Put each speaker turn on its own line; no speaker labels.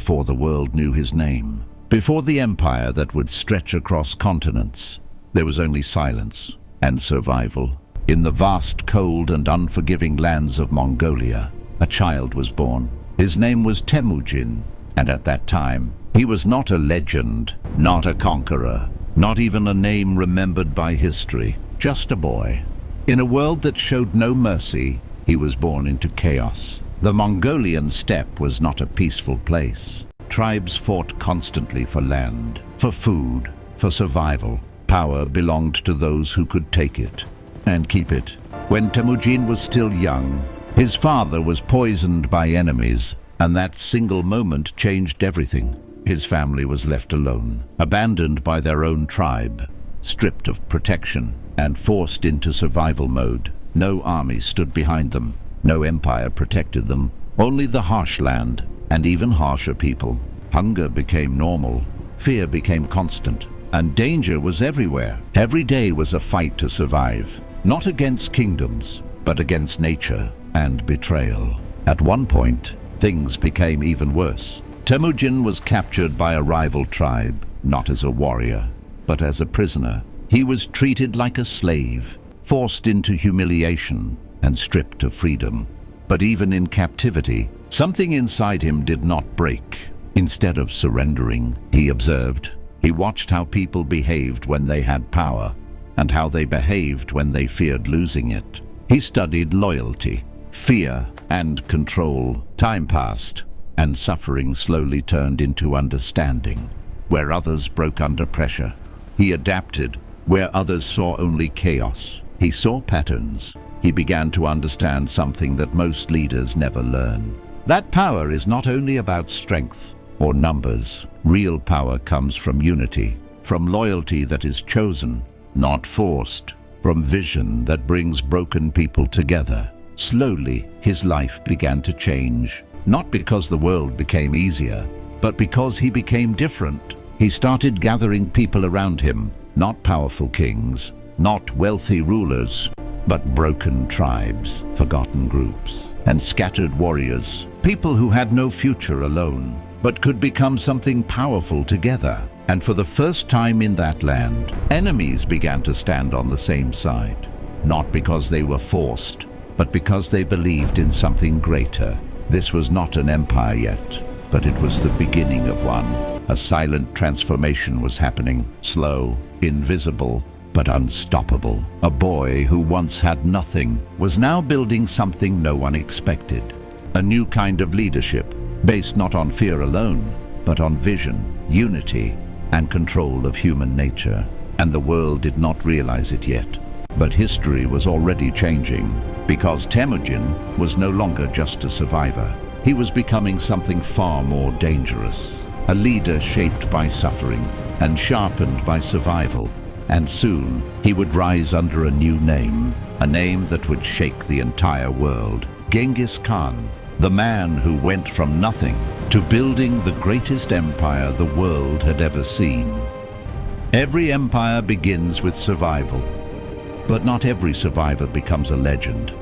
before the world knew his name. Before the empire that would stretch across continents, there was only silence and survival. In the vast, cold and unforgiving lands of Mongolia, a child was born. His name was Temujin, and at that time, he was not a legend, not a conqueror, not even a name remembered by history, just a boy. In a world that showed no mercy, he was born into chaos. The Mongolian steppe was not a peaceful place. Tribes fought constantly for land, for food, for survival. Power belonged to those who could take it and keep it. When Temujin was still young, his father was poisoned by enemies, and that single moment changed everything. His family was left alone, abandoned by their own tribe, stripped of protection, and forced into survival mode. No army stood behind them, no empire protected them, only the harsh land and even harsher people. Hunger became normal, fear became constant, and danger was everywhere. Every day was a fight to survive, not against kingdoms, but against nature and betrayal. At one point, things became even worse. Temujin was captured by a rival tribe, not as a warrior, but as a prisoner. He was treated like a slave, forced into humiliation and stripped of freedom. But even in captivity, something inside him did not break. Instead of surrendering, he observed. He watched how people behaved when they had power, and how they behaved when they feared losing it. He studied loyalty, fear, and control. Time passed, and suffering slowly turned into understanding. Where others broke under pressure, he adapted. Where others saw only chaos, he saw patterns. He began to understand something that most leaders never learn. That power is not only about strength or numbers. Real power comes from unity, from loyalty that is chosen, not forced, from vision that brings broken people together. Slowly, his life began to change, not because the world became easier, but because he became different. He started gathering people around him, not powerful kings, not wealthy rulers, but broken tribes, forgotten groups, and scattered warriors, people who had no future alone, but could become something powerful together. And for the first time in that land, enemies began to stand on the same side, not because they were forced, but because they believed in something greater. This was not an empire yet, but it was the beginning of one. A silent transformation was happening, slow, invisible, but unstoppable. A boy who once had nothing was now building something no one expected. A new kind of leadership, based not on fear alone, but on vision, unity, and control of human nature. And the world did not realize it yet. But history was already changing, because Temujin was no longer just a survivor. He was becoming something far more dangerous. A leader shaped by suffering and sharpened by survival. And soon, he would rise under a new name, a name that would shake the entire world. Genghis Khan, the man who went from nothing to building the greatest empire the world had ever seen. Every empire begins with survival, but not every survivor becomes a legend.